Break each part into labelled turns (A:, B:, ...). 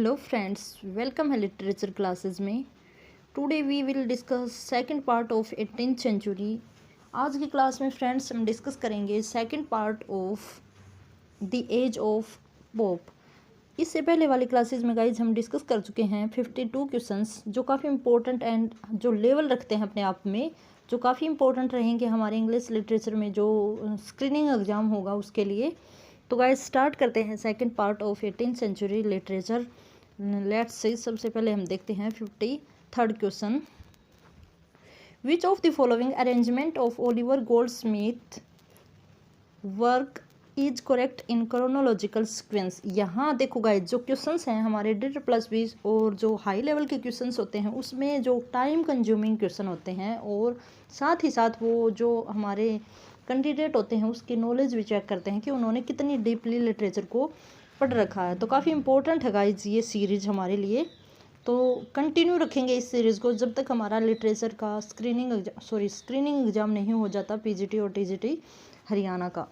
A: Hello friends, welcome है literature classes में। Today we will discuss second part of 18th century. आज की class में फ्रेंड्स हम डिस्कस करेंगे second part of the age of Pope. इससे पहले वाली क्लासेस में गाइज हम डिस्कस कर चुके हैं 52 क्वेश्चंस जो काफ़ी इंपॉर्टेंट एंड जो लेवल रखते हैं अपने आप में, जो काफ़ी इंपॉर्टेंट रहेंगे हमारे इंग्लिश लिटरेचर में जो स्क्रीनिंग एग्ज़ाम होगा उसके लिए। तो गाइज स्टार्ट करते हैं second part of 18th century literature. Let's से सबसे पहले हम देखते हैं 53rd question. Which of the following arrangement of Oliver Goldsmith work is correct in chronological sequence. यहाँ देखो गाइज जो क्वेश्चंस हैं हमारे DET+20 और जो हाई लेवल के क्वेश्चंस होते हैं उसमें जो टाइम कंज्यूमिंग क्वेश्चन होते हैं और साथ ही साथ वो जो हमारे कैंडिडेट होते हैं उसकी नॉलेज भी चेक करते हैं कि उन्होंने कितनी डीपली लिटरेचर को पढ़ रखा है। तो काफ़ी इंपॉर्टेंट है गाइज ये सीरीज हमारे लिए। तो कंटिन्यू रखेंगे इस सीरीज़ को जब तक हमारा लिटरेचर का स्क्रीनिंग एग्ज़ाम नहीं हो जाता PGT और TGT हरियाणा का।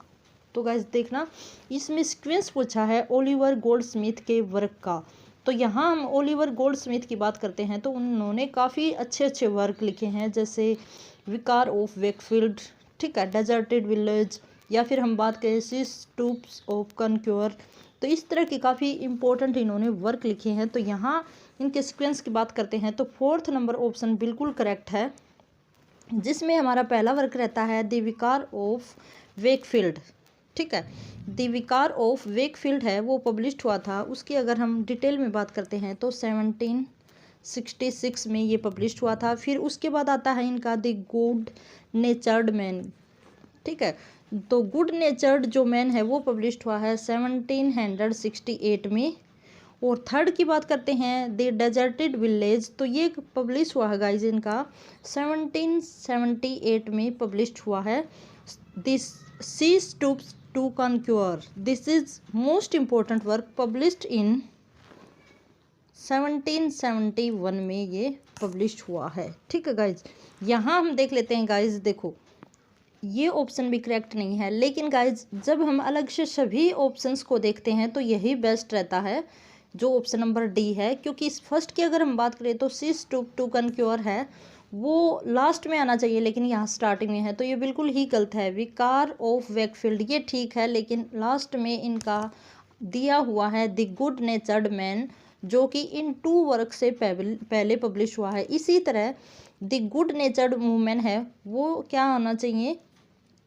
A: तो गाइज देखना, इसमें सीक्वेंस पूछा है ओलिवर गोल्डस्मिथ के वर्क का। तो यहाँ हम ओलिवर गोल्डस्मिथ की बात करते हैं तो उन्होंने काफ़ी अच्छे अच्छे वर्क लिखे हैं, जैसे विकार ऑफ वेकफील्ड, ठीक है, डेजर्टेड विलेज, या फिर हम बात करें स्टूप्स ऑफ कनक्योर। तो इस तरह के काफ़ी इंपॉर्टेंट इन्होंने वर्क लिखे हैं। तो यहाँ इनके सीक्वेंस की बात करते हैं तो 4th नंबर ऑप्शन बिल्कुल करेक्ट है, जिसमें हमारा पहला वर्क रहता है द विकार ऑफ वेकफील्ड। ठीक है, द विकार ऑफ वेकफील्ड है वो पब्लिश्ड हुआ था। उसकी अगर हम डिटेल में बात करते हैं तो 1766 में ये पब्लिश्ड हुआ था। फिर उसके बाद आता है इनका द गुड नेचर्ड मैन। ठीक है, तो गुड नेचर्ड जो मैन है वो पब्लिश्ड हुआ है 1768 में। और थर्ड की बात करते हैं द डेजर्टेड विलेज, तो ये पब्लिश हुआ है गाइज इनका 1778 में पब्लिश्ड हुआ है। This she stoops to conquer, this is most important work published in 1771 में ये पब्लिश्ड हुआ है। ठीक है गाइज, यहाँ हम देख लेते हैं गाइज, देखो ये ऑप्शन भी करेक्ट नहीं है, लेकिन गाइज जब हम अलग से सभी ऑप्शंस को देखते हैं तो यही बेस्ट रहता है जो ऑप्शन नंबर डी है, क्योंकि इस फर्स्ट की अगर हम बात करें तो सी स्टूप टू कनक्योर है वो लास्ट में आना चाहिए, लेकिन यहाँ स्टार्टिंग में है, तो ये बिल्कुल ही गलत है। विकार ऑफ वेकफील्ड ये ठीक है, लेकिन लास्ट में इनका दिया हुआ है द गुड नेचर्ड मैन, जो कि इन 2 वर्क से पहले पब्लिश हुआ है। इसी तरह द गुड नेचर्ड वूमेन है वो क्या आना चाहिए,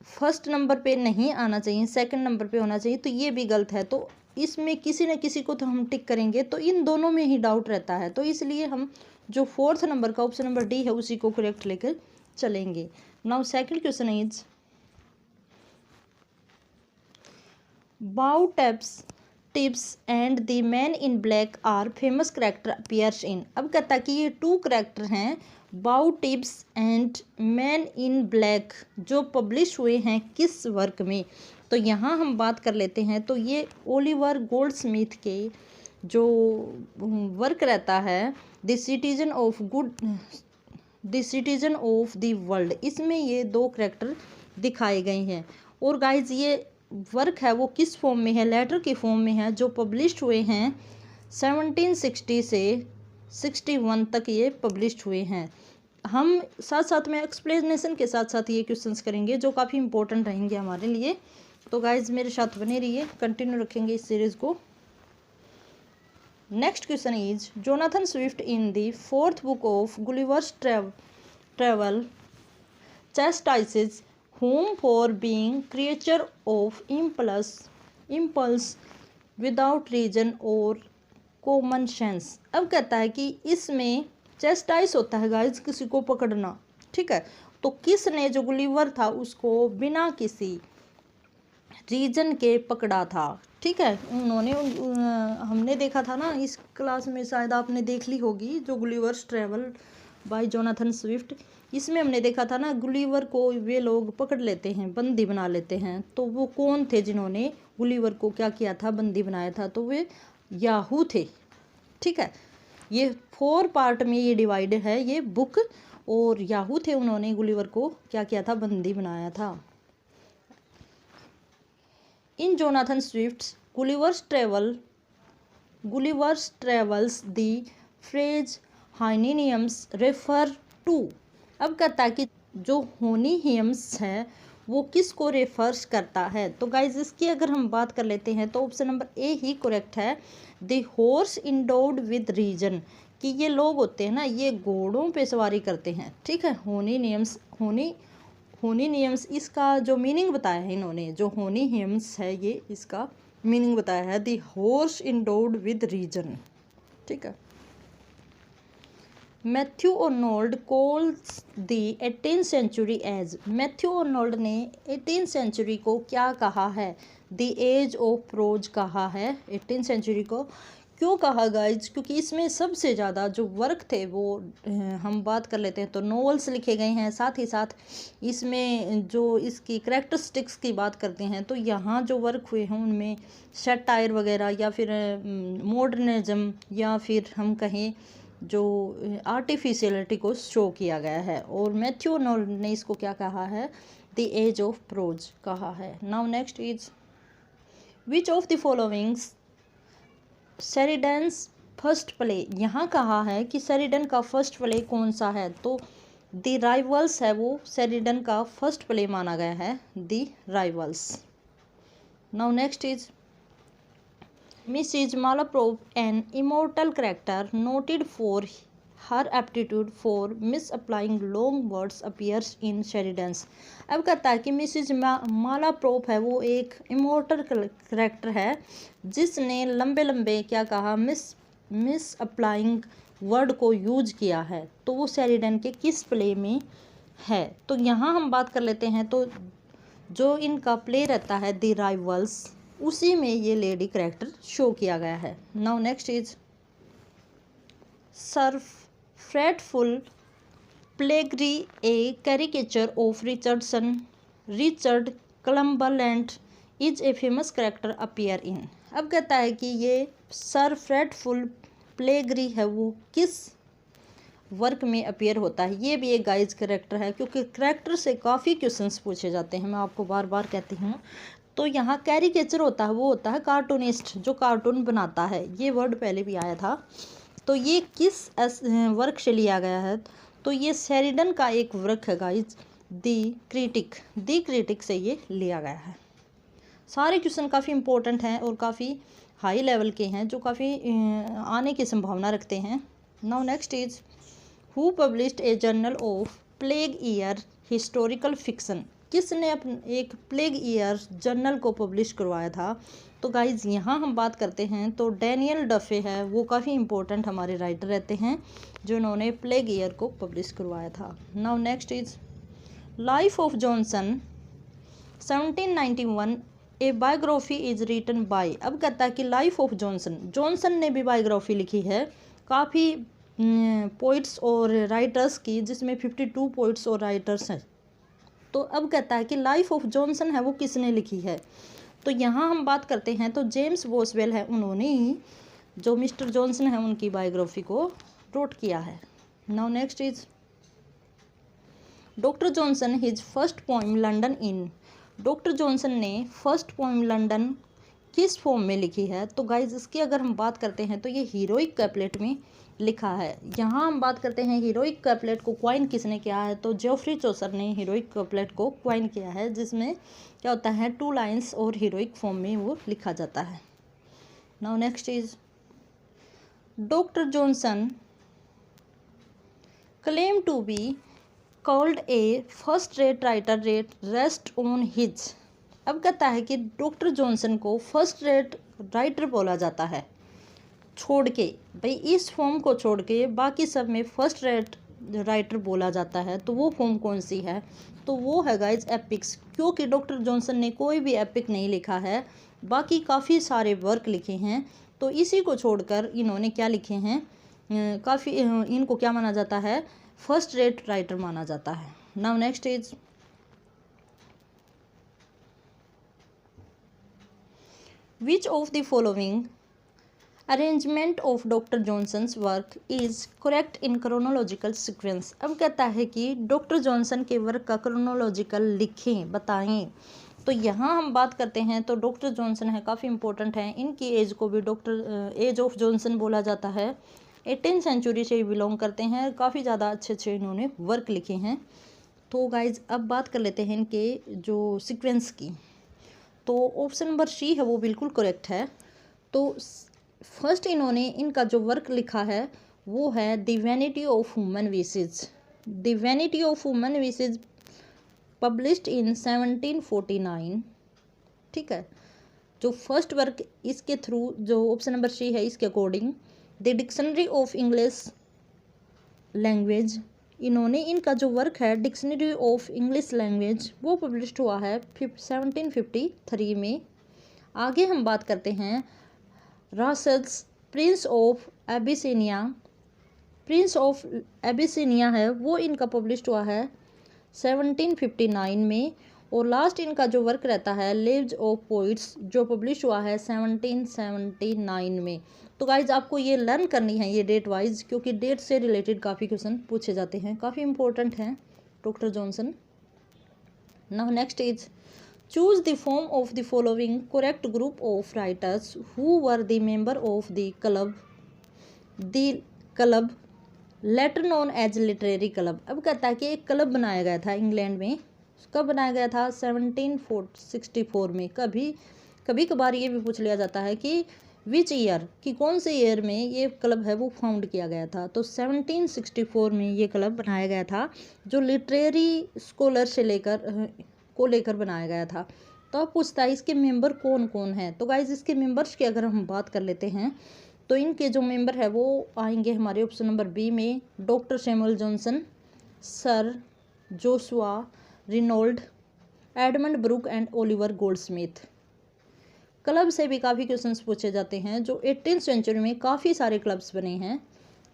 A: फर्स्ट नंबर पे नहीं आना चाहिए, सेकंड नंबर पे होना चाहिए, तो ये भी गलत है। तो इसमें किसी न किसी को तो हम टिक करेंगे, तो इन दोनों में ही डाउट रहता है, तो इसलिए हम जो 4th नंबर का ऑप्शन नंबर डी है उसी को करेक्ट लेकर चलेंगे। Now second question is Beau Tibbs and the man in black are famous character appears in. अब कहता है कि ये 2 करेक्टर हैं Beau Tibbs and man in black जो पब्लिश हुए हैं किस वर्क में। तो यहाँ हम बात कर लेते हैं, तो ये ओलिवर गोल्डस्मिथ के जो वर्क रहता है the citizen of the world, इसमें ये 2 करेक्टर दिखाए गए हैं। और गाइज ये वर्क है वो किस फॉर्म में है, लेटर के फॉर्म में है, जो पब्लिश्ड हुए हैं 1760 से 61 तक ये पब्लिश्ड हुए हैं। हम साथ साथ में एक्सप्लेनेशन के साथ साथ ये क्वेश्चंस करेंगे जो काफ़ी इंपॉर्टेंट रहेंगे हमारे लिए। तो गाइज मेरे साथ बने रहिए, कंटिन्यू रखेंगे इस सीरीज़ को। Next question is Jonathan Swift in the 4th book of Gulliver's travel chastises whom for being creature of impulse without reason or common sense। अब कहता है कि इसमें चेस्टाइज होता है गाइज किसी को पकड़ना, ठीक है, तो किसने जो गुलिवर था उसको बिना किसी रीजन के पकड़ा था। ठीक है, उन्होंने हमने देखा था ना इस क्लास में, शायद आपने देख ली होगी, जो Gulliver's travel by Jonathan Swift, इसमें हमने देखा था ना गुलिवर को वे लोग पकड़ लेते हैं, बंदी बना लेते हैं। तो वो कौन थे जिन्होंने गुलिवर को क्या किया था, बंदी बनाया था, तो वे याहू थे। ठीक है, ये 4 पार्ट में ये डिवाइडेड है ये बुक, और याहू थे, उन्होंने गुलिवर को क्या किया था, बंदी बनाया था। In Jonathan Swift's Gulliver's Travel Gulliver's Travels the phrase Houyhnhnms refer to. अब कहता है कि जो होनिहियम्स है वो किस को रेफर्स करता है। तो गाइज इसकी अगर हम बात कर लेते हैं तो option number A he correct है, the horse endued with reason, कि ये लोग होते हैं ना, ये घोड़ों पे सवारी करते हैं, ठीक है। होनिनियम्स इसका जो मीनिंग बताया है इन्होंने, जो होनिहियम्स है ये इसका मीनिंग बताया है, the horse endued with reason, ठीक है। Matthew Arnold calls the 18th century age, Matthew Arnold ने 18th सेंचुरी को क्या कहा है, द एज ऑफ प्रोज कहा है 18th सेंचुरी को। क्यों कहा गाइज, क्योंकि इसमें सबसे ज़्यादा जो वर्क थे वो हम बात कर लेते हैं तो नॉवेल्स लिखे गए हैं, साथ ही साथ इसमें जो इसकी करैक्टरिस्टिक्स की बात करते हैं तो यहाँ जो वर्क हुए हैं उनमें सैटायर वगैरह या फिर मॉडर्निज्म या फिर हम कहें जो आर्टिफिशियलिटी को शो किया गया है। और मैथ्यू अर्नोल्ड ने इसको क्या कहा है, द एज ऑफ प्रोज कहा है। Now next is which of the followings Sheridan's first play, यहाँ कहा है कि शेरिडन का फर्स्ट प्ले कौन सा है, तो द राइवल्स है वो शेरिडन का फर्स्ट प्ले माना गया है, the rivals. Now next is Mrs. Malaprop, an immortal character noted for her aptitude for misapplying long words, appears in Sheridan's। अब कहता है कि मिसिज मालाप्रोप है वो एक इमोर्टल करेक्टर है जिसने लंबे लंबे क्या कहा मिस अप्लाइंग वर्ड को यूज किया है, तो वो शेरिडन के किस प्ले में है। तो यहाँ हम बात कर लेते हैं तो जो इनका प्ले रहता है द राइवल्स, उसी में ये लेडी करेक्टर शो किया गया है। Now next is Sir Fretful Plagiary, a caricature of Richard Cumberland is a famous character appear in. अब कहता है कि ये सर फ्रेडफुल प्लेगरी है वो किस वर्क में अपीयर होता है। ये भी एक गाइज करेक्टर है क्योंकि करेक्टर से काफ़ी क्वेश्चंस पूछे जाते हैं, मैं आपको बार बार कहती हूँ। तो यहाँ कैरिकेचर होता है वो होता है कार्टूनिस्ट, जो कार्टून बनाता है, ये वर्ड पहले भी आया था। तो ये किस वर्क से लिया गया है, तो ये शेरिडन का एक वर्क है गाइज, द क्रिटिक से ये लिया गया है। सारे क्वेश्चन काफ़ी इंपॉर्टेंट हैं और काफ़ी हाई लेवल के हैं जो काफ़ी आने की संभावना रखते हैं। Now next is who published A journal of plague year historical fiction, किसने अपने एक प्लेग ईयर जर्नल को पब्लिश करवाया था। तो गाइज यहाँ हम बात करते हैं तो डैनियल डफे है वो काफ़ी इंपॉर्टेंट हमारे राइटर रहते हैं जिन्होंने प्लेग ईयर को पब्लिश करवाया था। Now next is Life of Johnson 1791, a biography is written by. अब कहता है कि लाइफ ऑफ जॉनसन ने भी बायोग्राफी लिखी है काफ़ी पोइट्स और राइटर्स की, जिसमें 52 पोइट्स और राइटर्स हैं। तो अब कहता है कि लाइफ ऑफ जॉनसन है वो किसने लिखी है, तो यहाँ हम बात करते हैं तो जेम्स बॉसवेल है, उन्होंने ही जो मिस्टर जॉनसन है उनकी बायोग्राफी को रोट किया है। Now next is doctor Johnson his first poem London in, doctor Johnson ने फर्स्ट पोइम लंदन किस फॉर्म में लिखी है। तो गाइज इसकी अगर हम बात करते हैं तो ये हीरोइक कैपलेट में लिखा है। यहाँ हम बात करते हैं हीरोइक कैपलेट को क्वाइन किसने किया है, तो जेफरी चौसर ने हीरोइक कैपलेट को क्वाइन किया है, जिसमें क्या होता है 2 लाइन्स और हीरोइक फॉर्म में वो लिखा जाता है। Now next is doctor Johnson claim to be called a first rate writer rest on his. अब कहता है कि डॉक्टर जॉनसन को फर्स्ट रेट राइटर बोला जाता है, छोड़ के भाई इस फॉर्म को छोड़ के बाकी सब में फर्स्ट रेट राइटर बोला जाता है। तो वो फॉर्म कौन सी है, तो वो है गाइज एपिक्स, क्योंकि डॉक्टर जॉनसन ने कोई भी एपिक नहीं लिखा है, बाकी काफ़ी सारे वर्क लिखे हैं। तो इसी को छोड़कर इन्होंने क्या लिखे हैं, काफ़ी इनको क्या माना जाता है, फर्स्ट रेट राइटर माना जाता है। Now next is which of the following arrangement of doctor Johnson's work is correct in chronological sequence. अब कहता है कि डॉक्टर जॉनसन के वर्क का क्रोनोलॉजिकल लिखें, बताएं। तो यहाँ हम बात करते हैं तो डॉक्टर जॉनसन है, काफ़ी इंपॉर्टेंट है। इनकी एज को भी एज ऑफ जॉनसन बोला जाता है। 18th सेंचुरी से बिलोंग करते हैं। काफ़ी ज़्यादा अच्छे अच्छे इन्होंने वर्क लिखे हैं। तो गाइज अब बात कर लेते हैं इनके जो सीक्वेंस की। तो ऑप्शन नंबर सी है वो बिल्कुल करेक्ट है। तो फर्स्ट इन्होंने इनका जो वर्क लिखा है वो है the vanity of human wishes. The vanity of human wishes published in 1749। ठीक है, जो फर्स्ट वर्क इसके थ्रू जो ऑप्शन नंबर सी है इसके according the dictionary of English language, इन्होंने इनका जो वर्क है डिक्शनरी ऑफ इंग्लिश लैंग्वेज वो पब्लिश्ड हुआ है 1753 में। आगे हम बात करते हैं Rasselas prince of Abyssinia. Prince of Abyssinia है वो इनका पब्लिश्ड हुआ है 1759 में। और लास्ट इनका जो वर्क रहता है लिव्स ऑफ पोइट्स जो पब्लिश हुआ है 1779 में। तो गाइज आपको ये लर्न करनी है ये डेट वाइज, क्योंकि डेट से रिलेटेड काफ़ी क्वेश्चन पूछे जाते हैं, काफ़ी इंपॉर्टेंट हैं doctor Johnson. Now next is choose the form of the following correct group of writers who were the member of the club later known as literary club. अब कहता है कि एक क्लब बनाया गया था इंग्लैंड में। कब बनाया गया था? 1764 में। कभी कभार ये भी पूछ लिया जाता है कि विच ईयर, कि कौन से ईयर में ये क्लब है वो फाउंड किया गया था। तो 1764 में ये क्लब बनाया गया था जो लिटरेरी स्कॉलर से लेकर बनाया गया था। तो अब पूछता है इसके मेंबर कौन कौन है। तो गाइज इसके मेंबर्स की अगर हम बात कर लेते हैं तो इनके जो मेंबर है वो आएंगे हमारे ऑप्शन नंबर बी में doctor Samuel Johnson, sir Joshua Reynold, Edmund Burke and Oliver Goldsmith. Club से भी काफ़ी क्वेश्चंस पूछे जाते हैं जो 18th सेंचुरी में काफ़ी सारे क्लब्स बने हैं।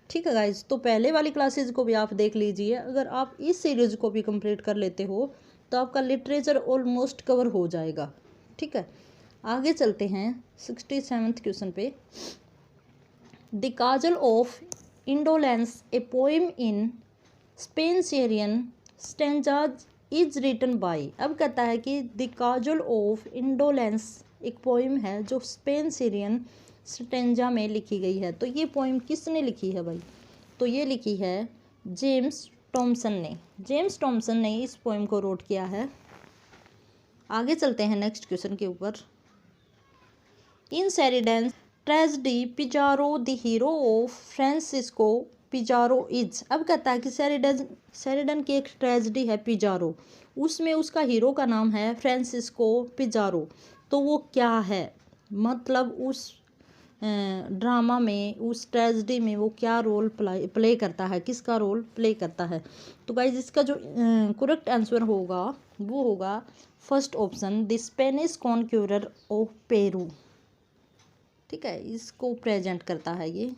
A: ठीक है गाइज, तो पहले वाली क्लासेज को भी आप देख लीजिए। अगर आप इस सीरीज को भी कंप्लीट कर लेते हो तो आपका लिटरेचर ऑलमोस्ट कवर हो जाएगा। ठीक है, आगे चलते हैं 67th क्वेश्चन पे। The castle of indolence a poem in Spenserian stanzas is written by. अब कहता है कि द काजल ऑफ इंडोलेंस एक पोइम है जो स्पेन सीरियन स्टेंजा में लिखी गई है। तो ये पोइम किसने लिखी है भाई? तो ये लिखी है जेम्स टॉमसन ने। जेम्स टॉमसन ने इस पोइम को रोट किया है। आगे चलते हैं नेक्स्ट क्वेश्चन के ऊपर। In Sheridan tragedy Pizarro the hero of Francisco Pizarro is. अब कहता है कि शेरिडन की एक ट्रेजेडी है पिजारो, उसमें उसका हीरो का नाम है फ्रांसिस्को पिजारो। तो वो क्या है, मतलब उस ड्रामा में उस ट्रेजेडी में वो क्या रोल प्ले करता है, किसका रोल प्ले करता है। तो गाइज इसका जो करेक्ट आंसर होगा वो होगा first option the Spanish conqueror of Peru. ठीक है, इसको प्रेजेंट करता है ये।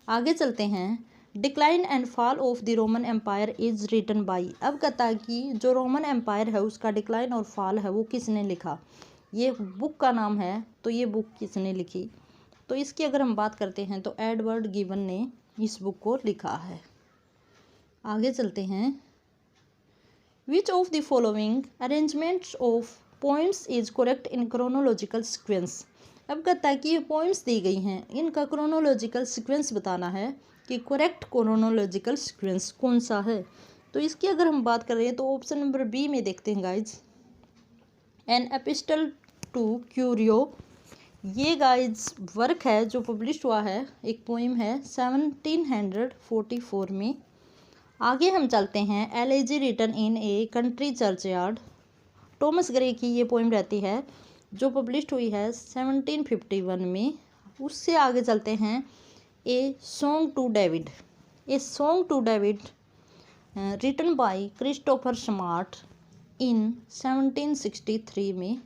A: आगे चलते हैं। Decline and fall of the Roman Empire is written by. अब कहता है कि जो रोमन एम्पायर है उसका डिक्लाइन और फॉल है वो किसने लिखा, ये बुक का नाम है। तो ये बुक किसने लिखी? तो इसकी अगर हम बात करते हैं तो एडवर्ड गिवन ने इस बुक को लिखा है। आगे चलते हैं। Which of the following arrangements of poems is correct in chronological sequence. अब कहता है कि ये पोइम्स दी गई हैं, इनका क्रोनोलॉजिकल सीक्वेंस बताना है कि करेक्ट क्रोनोलॉजिकल सीक्वेंस कौन सा है। तो इसकी अगर हम बात कर रहे हैं तो ऑप्शन नंबर बी में देखते हैं guys, an epistle to Curio. ये गाइज वर्क है जो पब्लिश हुआ है, एक पोइम है 1744 में। आगे हम चलते हैं। Elegy written in a country churchyard. Thomas Gray की ये पोइम रहती है जो पब्लिश हुई है 1751 में। उससे आगे चलते हैं। A song to David. A song to David written by Christopher Smart in 1763 में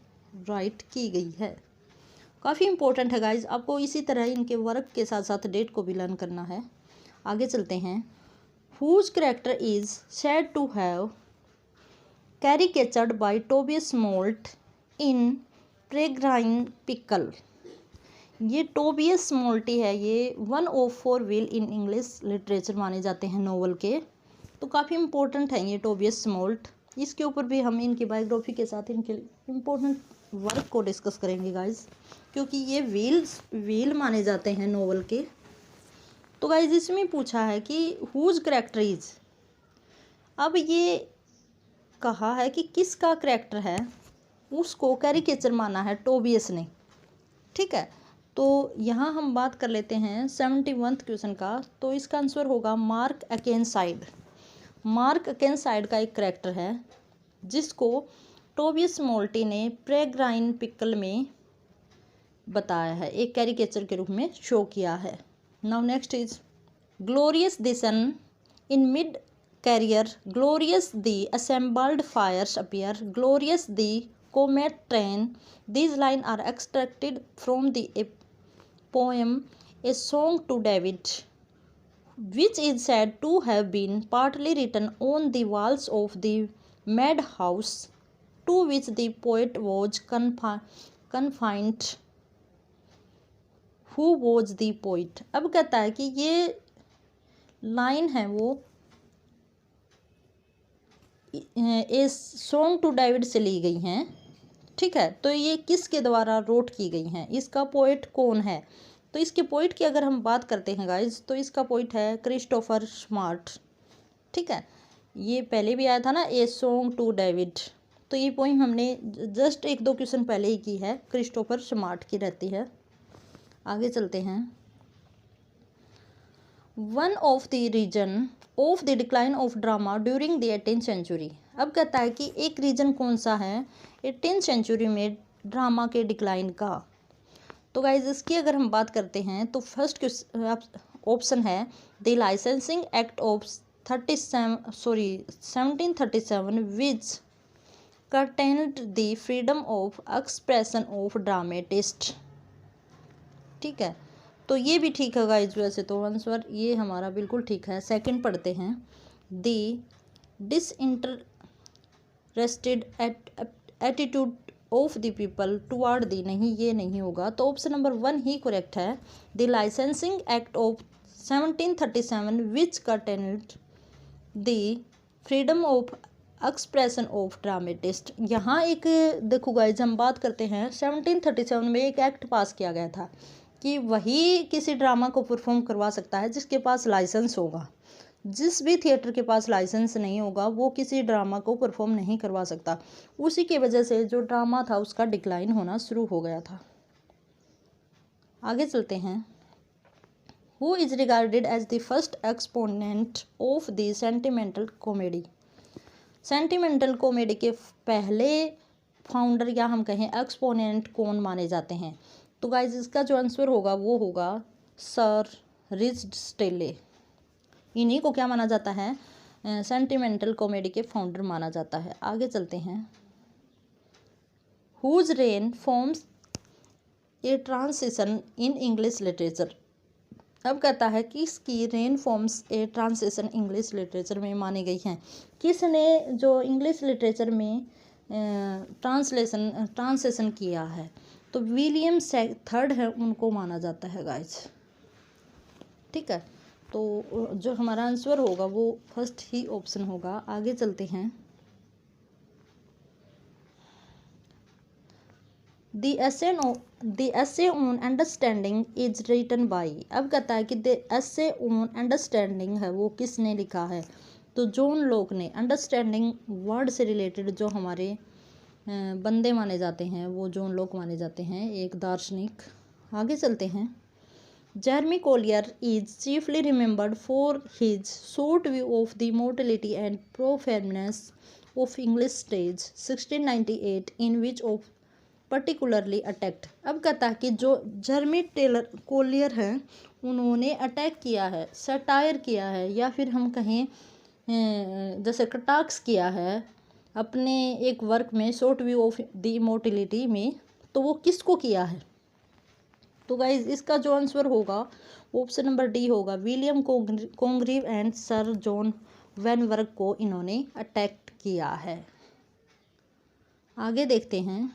A: राइट की गई है। काफ़ी इंपॉर्टेंट है गाइज, आपको इसी तरह इनके वर्क के साथ साथ डेट को भी लर्न करना है। आगे चलते हैं। Whose character is said to have caricatured by Tobias Smollett in Peregrine Pickle. ये टोबियस मोल्टी है, ये 1 of 4 wheel in English literature माने जाते हैं नोवेल के। तो काफ़ी इंपॉर्टेंट है ये टोबियस मोल्ट। इसके ऊपर भी हम इनकी बायोग्राफी के साथ इनके इम्पोर्टेंट वर्क को डिस्कस करेंगे गाइज, क्योंकि ये व्हील माने जाते हैं नोवेल के। तो गाइज इसमें पूछा है कि हुज करेक्टर इज, अब ये कहा है कि किसका करेक्टर है, उसको कैरिकेचर माना है टोबियस ने। ठीक है, तो यहाँ हम बात कर लेते हैं 71 क्वेश्चन का। तो इसका आंसर होगा मार्क अकेनसाइड। मार्क अकेनसाइड का एक करेक्टर है जिसको टोबियस मोल्टी ने प्रेग्राइन पिकल में बताया है, एक कैरिकेचर के रूप में शो किया है। Now next is glorious the sun in mid career, glorious the assembled fires appear, glorious the comet train. These lines are extracted from the poem A Song to David, which is said to have been partly written on the walls of the madhouse to which the poet was confined. Who was the poet? अब कहता है कि ये line है वो ए song to David से ली गई हैं। ठीक है, तो ये किसके द्वारा रोट की गई हैं, इसका पोइट कौन है? तो इसके पोइट की अगर हम बात करते हैं गाइज, तो इसका पोइट है क्रिस्टोफर स्मार्ट। ठीक है, ये पहले भी आया था ना ए सॉन्ग टू डेविड, तो ये पोइम हमने जस्ट 1-2 क्वेश्चन पहले ही की है, क्रिस्टोफर स्मार्ट की रहती है। आगे चलते हैं। One of the reason of the decline of drama during the 18th century. अब कहता है कि एक रीजन कौन सा है 18th सेंचुरी में ड्रामा के डिक्लाइन का। तो गाइज इसकी अगर हम बात करते हैं तो फर्स्ट ऑप्शन है the licensing act of 1737 which curtailed the freedom of expression of dramatist. ठीक है, तो ये भी ठीक है गाइज, वैसे तो आंसर ये हमारा बिल्कुल ठीक है। सेकंड पढ़ते हैं the disinterested attitude of the people toward the, नहीं ये नहीं होगा, तो ऑप्शन नंबर 1 ही करेक्ट है। The licensing act of 1737 which curtailed the freedom of expression of dramatist. यहाँ एक देखो गाइज, हम बात करते हैं 1737 में एक एक्ट पास किया गया था कि वही किसी ड्रामा को परफॉर्म करवा सकता है जिसके पास लाइसेंस होगा। जिस भी थिएटर के पास लाइसेंस नहीं होगा वो किसी ड्रामा को परफॉर्म नहीं करवा सकता। उसी की वजह से जो ड्रामा था उसका डिक्लाइन होना शुरू हो गया था। आगे चलते हैं। Who is regarded as the first exponent of the sentimental comedy. Sentimental comedy के पहले फाउंडर या हम कहें एक्सपोनेंट कौन माने जाते हैं? तो गाइज इसका जो आंसर होगा वो होगा सर रिचर्ड स्टेले। इन्हीं को क्या माना जाता है? सेंटिमेंटल कॉमेडी के फाउंडर माना जाता है। आगे चलते हैं। Whose reign forms a transition in English literature. अब कहता है कि इसकी reign forms a transition English literature में मानी गई हैं। किसने जो इंग्लिश लिटरेचर में ट्रांसलेशन किया है? तो विलियम थर्ड है, उनको माना जाता है गाइज। ठीक है, तो जो हमारा आंसर होगा वो फर्स्ट ही ऑप्शन होगा। आगे चलते हैं। The essay on understanding is written by. अब कहता है कि द एसे ऑन अंडरस्टैंडिंग है वो किसने लिखा है? तो जॉन लॉक ने। अंडरस्टैंडिंग वर्ड से रिलेटेड जो हमारे बंदे माने जाते हैं वो जॉन लॉक माने जाते हैं, एक दार्शनिक। आगे चलते हैं। Jeremy Collier is chiefly remembered for his short view of the mortality and profaneness of English stage 1698 in which of particularly attacked. अब कहता है कि जो जेरेमी कोलियर हैं उन्होंने अटैक किया है, सटायर किया है, या फिर हम कहें जैसे कटाक्ष किया है अपने एक वर्क में short view of the immortality में, तो वो किसको किया है? तो गाइज इसका जो आंसर होगा ऑप्शन नंबर डी होगा। William Congreve and sir John वेनवर्क को इन्होंने अटैक किया है। आगे देखते हैं।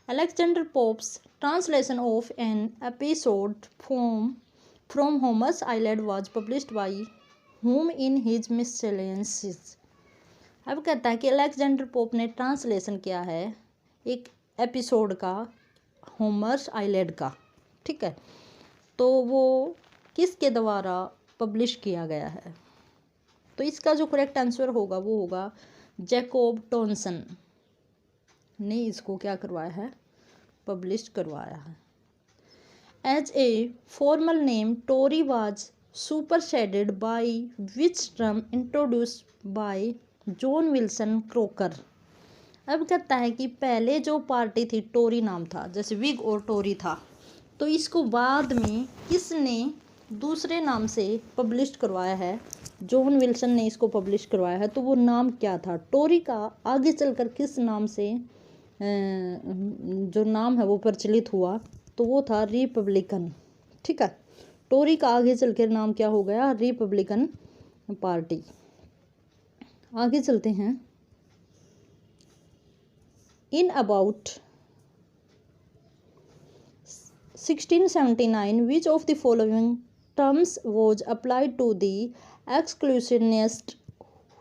A: Alexander Pope's translation of an episode from Homer's Iliad was published by whom in his miscellaneous। अब कहता है कि अलेक्जेंडर पोप ने ट्रांसलेशन किया है एक एपिसोड का होमर्स आइलैंड का, ठीक है, तो वो किसके द्वारा पब्लिश किया गया है? तो इसका जो करेक्ट आंसर होगा वो होगा जैकोब टॉनसन ने इसको क्या करवाया है, पब्लिश करवाया है। As a formal name Tory was superseded by which term introduced by John Wilson Croker. अब कहता है कि पहले जो पार्टी थी टोरी नाम था, जैसे विग और टोरी था, तो इसको बाद में किसने दूसरे नाम से पब्लिश करवाया है? जॉन विल्सन ने इसको पब्लिश करवाया है। तो वो नाम क्या था टोरी का? आगे चलकर किस नाम से जो नाम है वो प्रचलित हुआ? तो वो था रिपब्लिकन, ठीक है। टोरी का आगे चल कर नाम क्या हो गया? Republican party. आगे चलते हैं। In about 1679 which of the following terms was applied to the exclusionists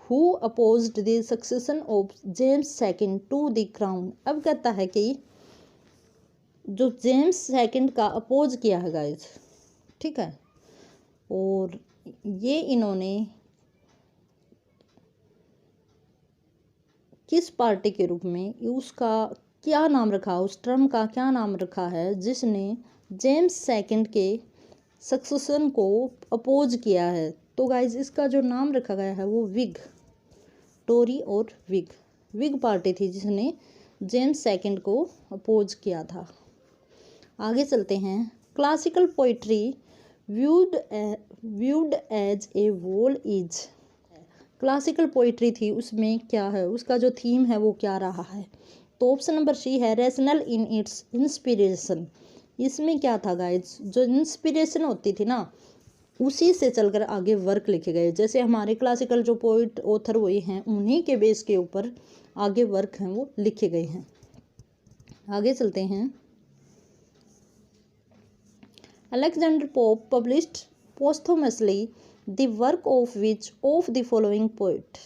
A: who opposed the succession of James second to the crown. अब कहता है कि जो जेम्स सेकंड का अपोज किया है गाइज, ठीक है, और ये इन्होंने किस पार्टी के रूप में, उसका क्या नाम रखा, उस टर्म का क्या नाम रखा है जिसने जेम्स सेकंड के सक्सेशन को अपोज किया है? तो गाइज इसका जो नाम रखा गया है वो विग, टोरी और विग पार्टी थी जिसने जेम्स सेकंड को अपोज किया था। आगे चलते हैं। Classical poetry viewed as a wall is. Classical poetry थी, उसमें क्या है, उसका जो थीम है वो क्या रहा है? तो ऑप्शन नंबर सी है रैशनल इन इट्स इंस्पिरेशन। इसमें क्या था गाइज, जो इंस्पिरेशन होती थी ना उसी से चलकर आगे वर्क लिखे गए। जैसे हमारे क्लासिकल जो पोइट ऑथर हुए हैं उन्हीं के बेस के ऊपर आगे वर्क हैं वो लिखे गए हैं। आगे चलते हैं। Alexander Pope published posthumously the work of which of the following poet।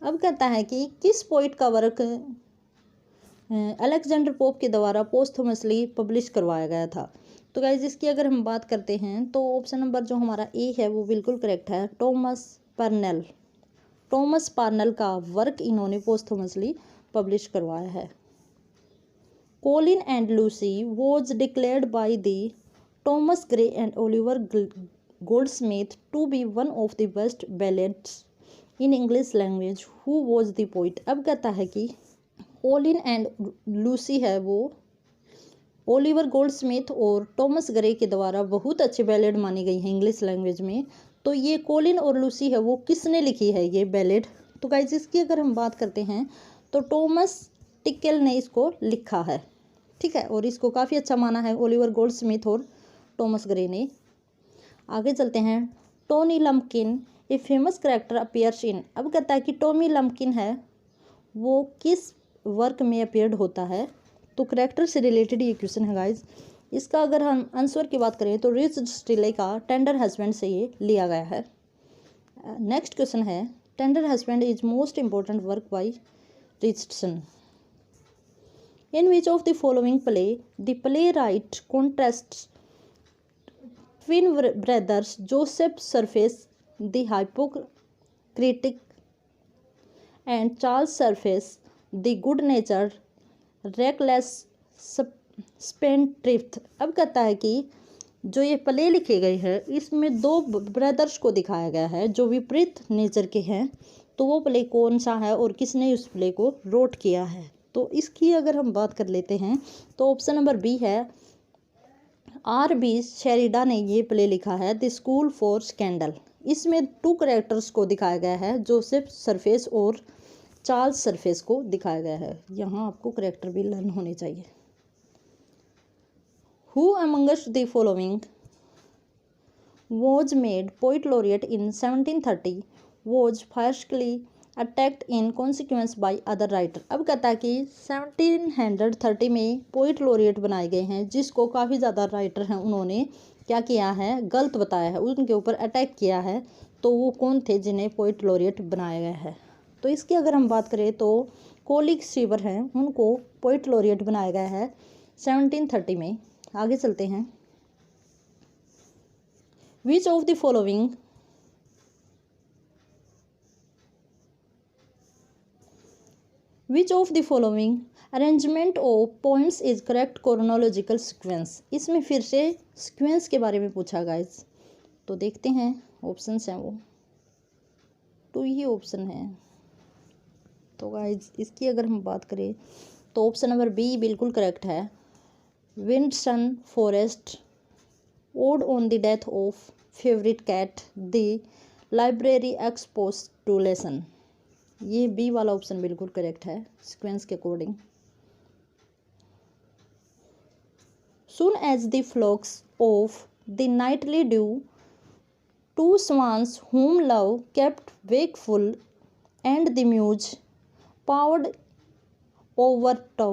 A: अब कहता है कि किस पोइट का वर्क अलेक्जेंडर पोप के द्वारा पोस्थुमसली पब्लिश करवाया गया था? तो गाइज इसकी अगर हम बात करते हैं तो ऑप्शन नंबर जो हमारा ए है वो बिल्कुल करेक्ट है, टॉमस पार्नेल का वर्क इन्होंने पोस्थुमसली पब्लिश करवाया है। Colin and Lucy was declared by the Thomas Gray and Oliver Goldsmith to be one of the best ballads in English language. Who was the poet? अब कहता है कि Colin and Lucy है वो Oliver Goldsmith और Thomas grey के द्वारा बहुत अच्छी बैलेड मानी गई है इंग्लिश लैंग्वेज में। तो ये कोलिन और लूसी है वो किसने लिखी है ये बैलेड? तो गाइज इसकी अगर हम बात करते हैं तो टॉमस टिकेल ने इसको लिखा है, ठीक है, और इसको काफ़ी अच्छा माना है ओलिवर गोल्डस्मिथ और टॉमस ग्रे ने। आगे चलते हैं। Tony Lumpkin a famous character appears in. अब कहता है कि टॉमी लम्पकिन है वो किस वर्क में अपीयर्ड होता है? तो कैरेक्टर से रिलेटेड ये क्वेश्चन है गाइज। इसका अगर हम आंसर की बात करें तो रिचर्ड स्टीले का टेंडर हस्बैंड से ये लिया गया है। नेक्स्ट क्वेश्चन है tender husband is most important work by Richardson. In which of the following play the playwright contrasts twin brothers Joseph Surface the hypocritic and Charles Surface the good-natured reckless spendthrift। अब कहता है कि जो ये play लिखे गए हैं इसमें दो ब्रदर्स को दिखाया गया है जो विपरीत नेचर के हैं। तो वो प्ले कौन सा है और किसने उस प्ले को रोट किया है? तो इसकी अगर हम बात कर लेते हैं तो ऑप्शन नंबर बी है R.B. शेरिडा ने ये प्ले लिखा है द स्कूल फॉर स्कैंडल। इसमें टू कैरेक्टर्स को दिखाया गया है, जोसेफ सरफेस और चार्ल्स सरफेस को दिखाया गया है। यहाँ आपको कैरेक्टर भी लर्न होने चाहिए। Who amongst the following was made poet laureate in 1730 was firstly attacked in consequence by other writer. अब कहता है कि 1730 में पोइट लॉरिएट बनाए गए हैं जिसको काफ़ी ज़्यादा राइटर हैं उन्होंने क्या किया है, गलत बताया है, उनके ऊपर अटैक किया है। तो वो कौन थे जिन्हें पोइट लॉरिएट बनाया गया है? तो इसकी अगर हम बात करें तो कोलिक सीवर हैं, उनको पोइट लॉरिएट बनाया गया है 1730 में। आगे चलते हैं। Which of the following arrangement of points is correct chronological sequence. इसमें फिर से सीक्वेंस के बारे में पूछा गाइस, तो देखते हैं ऑप्शंस हैं वो 2 ही ऑप्शन है। तो गाइस इसकी अगर हम बात करें तो ऑप्शन नंबर बी बिल्कुल करेक्ट है। Windsor forest, ode on the death of favourite cat, the library expose to lesson. ये बी वाला ऑप्शन बिल्कुल करेक्ट है सीक्वेंस के according. Soon as the flocks of the nightly dew, 2 swans whom love kept wakeful, and the muse powered overtow,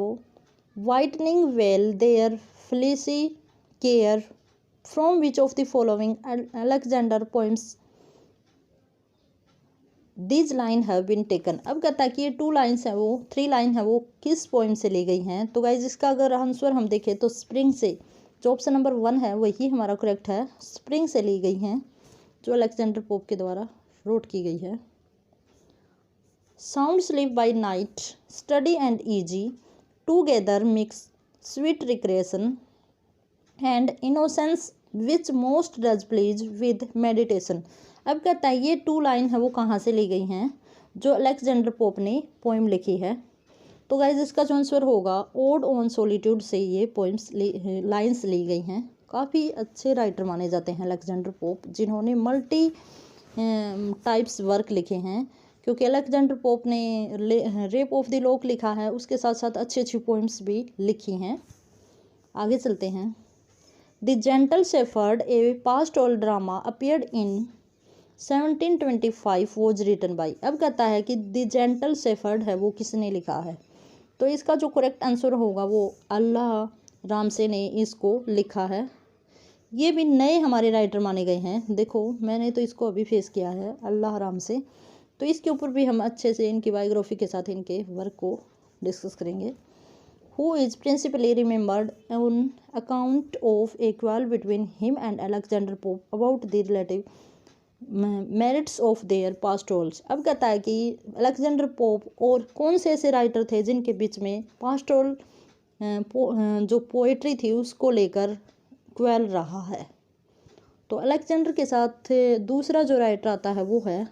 A: whitening well their fleecy care, from which of the following Alexander poems these line have been taken. अब कहता है कि ये 2 lines हैं वो 3 line है वो किस पोइम से ली गई हैं। तो गाइज इसका अगर आंसर हम देखें तो स्प्रिंग से, जो ऑप्शन नंबर 1 है वही हमारा करेक्ट है। स्प्रिंग से ली गई हैं, जो अलेक्जेंडर पोप के द्वारा रोट की गई है। Sound sleep by night, study and easy, together mix sweet recreation, and innocence which most does please with meditation. अब कहता है ये 2 लाइन है वो कहाँ से ली गई हैं, जो अलेक्जेंडर पोप ने पोइम लिखी है। तो गाइज इसका जो आंसर होगा ओड ऑन सॉलिट्यूड से ये पोइम्स लाइन्स ली गई हैं। काफ़ी अच्छे राइटर माने जाते हैं अलेक्जेंडर पोप, जिन्होंने मल्टी टाइप्स वर्क लिखे हैं। क्योंकि अलेक्जेंडर पोप ने रेप ऑफ द लॉक लिखा है, उसके साथ साथ अच्छी अच्छी पोइम्स भी लिखी हैं। आगे चलते हैं। The gentle shepherd a pastoral drama appeared in 1725 was written by. अब कहता है कि द जेंटल शेफर्ड है वो किसने लिखा है। तो इसका जो करेक्ट आंसर होगा वो अल्लाह रामसे ने इसको लिखा है। ये भी नए हमारे राइटर माने गए हैं। देखो मैंने तो इसको अभी फेस किया है, अल्लाह रामसे। तो इसके ऊपर भी हम अच्छे से इनकी बायोग्राफी के साथ इनके वर्क को डिस्कस करेंगे। Who is principally remembered on account of a quarrel between him and Alexander Pope about the relative merits of their pastorals. अब कहता है कि अलेक्जेंडर पोप और कौन से ऐसे राइटर थे जिनके बीच में पास्टोरल जो पोइट्री थी उसको लेकर क्वेल रहा है। तो अलेक्जेंडर के साथ दूसरा जो राइटर आता है वो है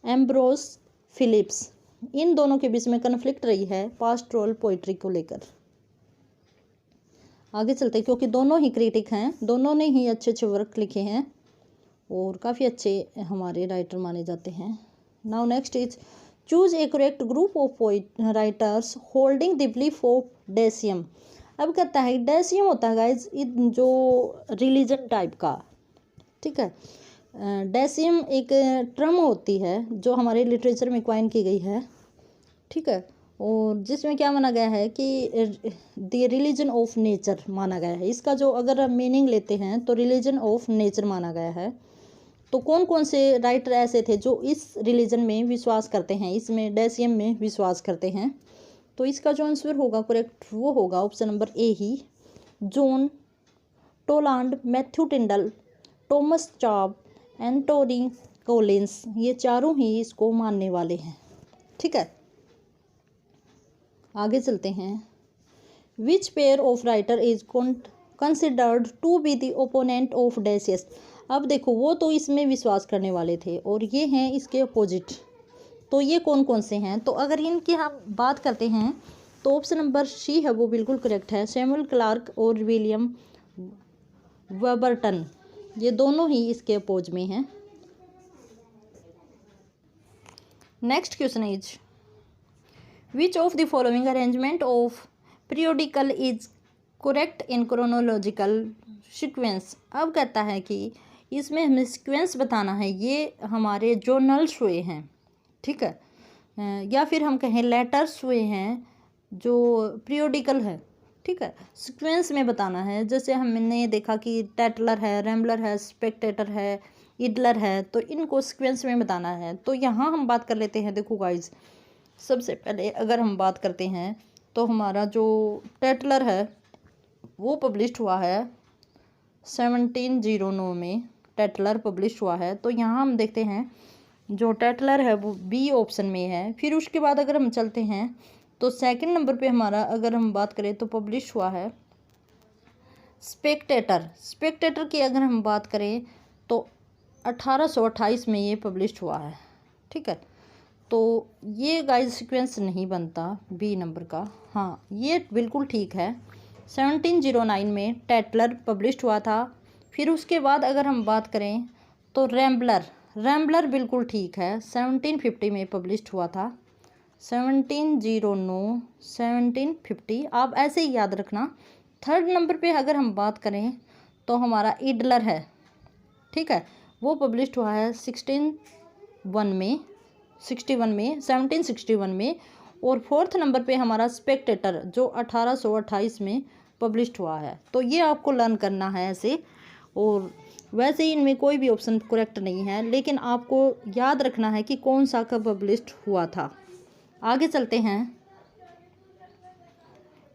A: एम्ब्रोस फिलिप्स। इन दोनों के बीच में कन्फ्लिक्ट रही है पास्टोरल पोइट्री को लेकर। आगे चलते, क्योंकि दोनों ही क्रिटिक हैं, दोनों ने ही अच्छे अच्छे वर्क लिखे हैं और काफ़ी अच्छे हमारे राइटर माने जाते हैं। Now next is choose a correct group of writers holding the belief of deism. अब कहता है डेसियम होता है गाइज जो रिलीजन टाइप का, ठीक है। डेसियम एक टर्म होती है जो हमारे लिटरेचर में क्वाइन की गई है, ठीक है। और जिसमें क्या माना गया है कि द रिलीजन ऑफ नेचर माना गया है। इसका जो अगर मीनिंग लेते हैं तो रिलीजन ऑफ नेचर माना गया है। तो कौन कौन से राइटर ऐसे थे जो इस रिलीजन में विश्वास करते हैं, इसमें डेसियम में विश्वास करते हैं। तो इसका जो आंसर होगा करेक्ट वो होगा ऑप्शन नंबर ए ही। John Toland, Matthew Tindal, Thomas Chubb, Anthony Collins, ये चारों ही इसको मानने वाले हैं, ठीक है। आगे चलते हैं। Which pair of writer is considered to be the opponent of Decius. अब देखो वो तो इसमें विश्वास करने वाले थे और ये हैं इसके अपोजिट। तो ये कौन कौन से हैं, तो अगर इनकी हम बात करते हैं तो ऑप्शन नंबर सी है वो बिल्कुल करेक्ट है। सैमुअल क्लार्क और विलियम वर्बर्टन, ये दोनों ही इसके अपोज में हैं। Next question is which of the following arrangement of periodical is correct in chronological sequence. अब कहता है कि इसमें हमें सीक्वेंस बताना है, ये हमारे जोनल्स हुए हैं, ठीक है, या फिर हम कहें लेटर्स हुए हैं जो पीरियोडिकल है, ठीक है। सीक्वेंस में बताना है, जैसे हमने देखा कि टैटलर है, रैम्बलर है, स्पेक्टेटर है, इडलर है, तो इनको सीक्वेंस में बताना है। तो यहाँ हम बात कर लेते हैं। देखो गाइज, सबसे पहले अगर हम बात करते हैं तो हमारा जो टेटलर है वो पब्लिश हुआ है 1709 में, टेटलर पब्लिश हुआ है। तो यहाँ हम देखते हैं जो टेटलर है वो बी ऑप्शन में है। फिर उसके बाद अगर हम चलते हैं तो सेकंड नंबर पे हमारा अगर हम बात करें तो पब्लिश हुआ है स्पेक्टेटर। स्पेक्टेटर की अगर हम बात करें तो 1828 में ये पब्लिश हुआ है। ठीक है, तो ये गाइस सीक्वेंस नहीं बनता बी नंबर का। हाँ, ये बिल्कुल ठीक है। 1709 में टेटलर पब्लिश हुआ था। फिर उसके बाद अगर हम बात करें तो रैम्बलर बिल्कुल ठीक है, 1750 में पब्लिश हुआ था। 1709 1750 आप ऐसे ही याद रखना। थर्ड नंबर पे अगर हम बात करें तो हमारा इडलर है। ठीक है, वो पब्लिश हुआ है 1761 में। और फोर्थ नंबर पे हमारा स्पेक्टेटर जो 1828 में पब्लिश हुआ है। तो ये आपको लर्न करना है ऐसे। और वैसे ही इनमें कोई भी ऑप्शन करेक्ट नहीं है, लेकिन आपको याद रखना है कि कौन सा कब पब्लिश हुआ था। आगे चलते हैं।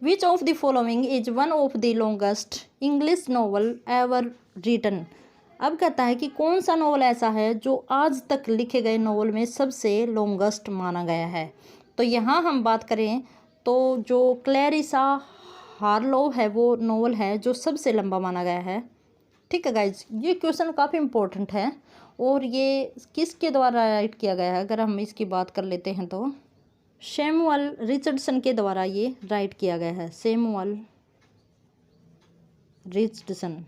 A: Which of the following is one of the longest English novel ever written. अब कहता है कि कौन सा नॉवल ऐसा है जो आज तक लिखे गए नॉवल में सबसे लॉन्गेस्ट माना गया है। तो यहाँ हम बात करें तो जो क्लैरिसा हार्लो है वो नॉवल है जो सबसे लंबा माना गया है। ठीक है गाइज, ये क्वेश्चन काफ़ी इम्पोर्टेंट है। और ये किसके द्वारा राइट किया गया है अगर हम इसकी बात कर लेते हैं तो सैमुअल रिचर्डसन के द्वारा ये राइट किया गया है। Samuel Richardson.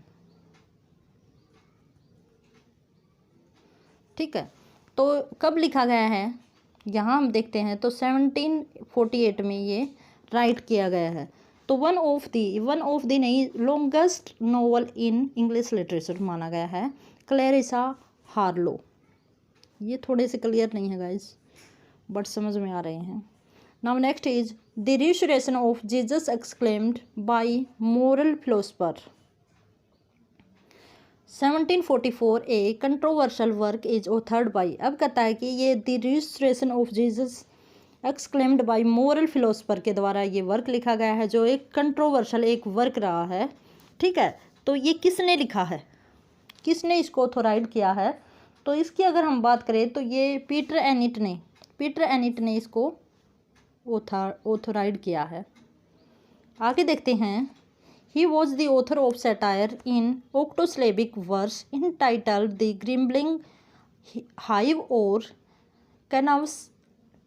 A: ठीक है, तो कब लिखा गया है यहाँ हम देखते हैं तो 1748 में ये राइट किया गया है। तो वन ऑफ दी नहीं, longest novel in English literature माना गया है क्लैरिसा हार्लो। ये थोड़े से क्लियर नहीं है गाइज, बट समझ में आ रहे हैं। Now next is the resurrection of Jesus exclaimed by moral philosopher. 1744 a controversial work is authored by. अब कहता है कि ये the resurrection of Jesus exclaimed by moral philosopher के द्वारा ये वर्क लिखा गया है, जो एक कंट्रोवर्शियल एक वर्क रहा है। ठीक है, तो ये किसने लिखा है, किसने इसको ऑथोराइड किया है। तो इसकी अगर हम बात करें तो ये पीटर एनिट ने इसको ऑथोराइड किया है। आगे देखते हैं। He was the author of satire in octosyllabic verse entitled The Grimbling Hive or Canvas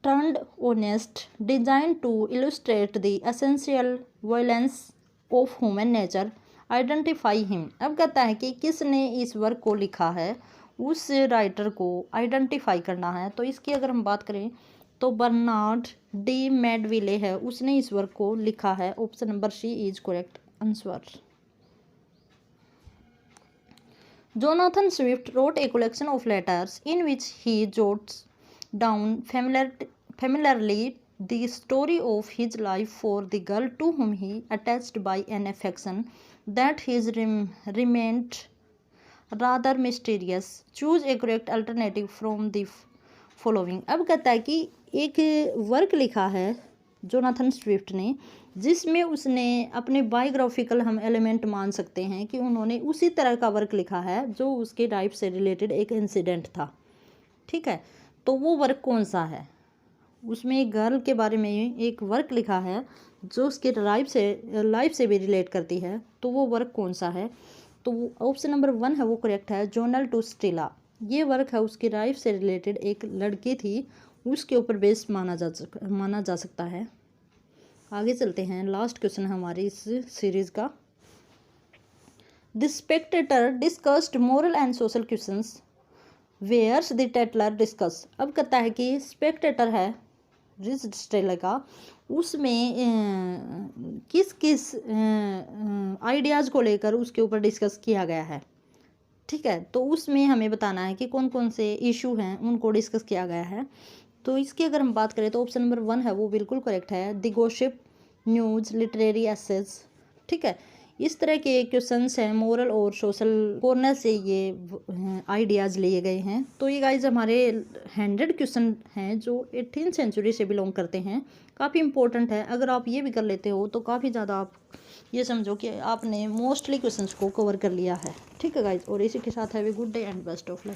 A: Turned Honest, designed to illustrate the essential violence of human nature. Identify him. अब कहता है कि किसने इस वर्क को लिखा है, उस राइटर को आइडेंटिफाई करना है। तो इसकी अगर हम बात करें तो बर्नार्ड डी मैडविले है, उसने इस वर्क को लिखा है। Option number C is correct answer. Jonathan Swift wrote a collection of letters in which he jots down familiarly the story of his life for the girl to whom he attached by an affection that his remained rather mysterious. Choose a correct alternative from the following. अब कहता है कि एक work लिखा है Jonathan Swift ने, जिसमें उसने अपने बायोग्राफिकल हम एलिमेंट मान सकते हैं कि उन्होंने उसी तरह का वर्क लिखा है जो उसके लाइफ से रिलेटेड एक इंसिडेंट था। ठीक है, तो वो वर्क कौन सा है। उसमें एक गर्ल के बारे में एक वर्क लिखा है जो उसके लाइफ से भी रिलेट करती है। तो वो वर्क कौन सा है। तो ऑप्शन नंबर 1 है वो करेक्ट है, जोनल टू स्टेला। ये वर्क है उसकी लाइफ से रिलेटेड, एक लड़की थी, उसके ऊपर बेस माना जा सकता है। आगे चलते हैं। लास्ट क्वेश्चन है हमारी इस सीरीज का। The Spectator discussed moral and social questions whereas the Tatler discuss. अब कहता है कि स्पेक्टेटर है रिचर्डसन का, उसमें किस किस आइडियाज़ को लेकर उसके ऊपर डिस्कस किया गया है। ठीक है, तो उसमें हमें बताना है कि कौन कौन से इशू हैं उनको डिस्कस किया गया है। तो इसकी अगर हम बात करें तो ऑप्शन नंबर 1 है वो बिल्कुल करेक्ट है, the gossip news literary essays. ठीक है, इस तरह के क्वेश्चंस हैं, मोरल और सोशल कॉर्नर से ये आइडियाज़ लिए गए हैं। तो ये गाइज हमारे 100 क्वेश्चन हैं जो 18th सेंचुरी से बिलोंग करते हैं। काफ़ी इंपॉर्टेंट है, अगर आप ये भी कर लेते हो तो काफ़ी ज़्यादा आप ये समझो कि आपने मोस्टली क्वेश्चंस को कवर कर लिया है। ठीक है गाइज, और इसी के साथ have a good day and best of luck.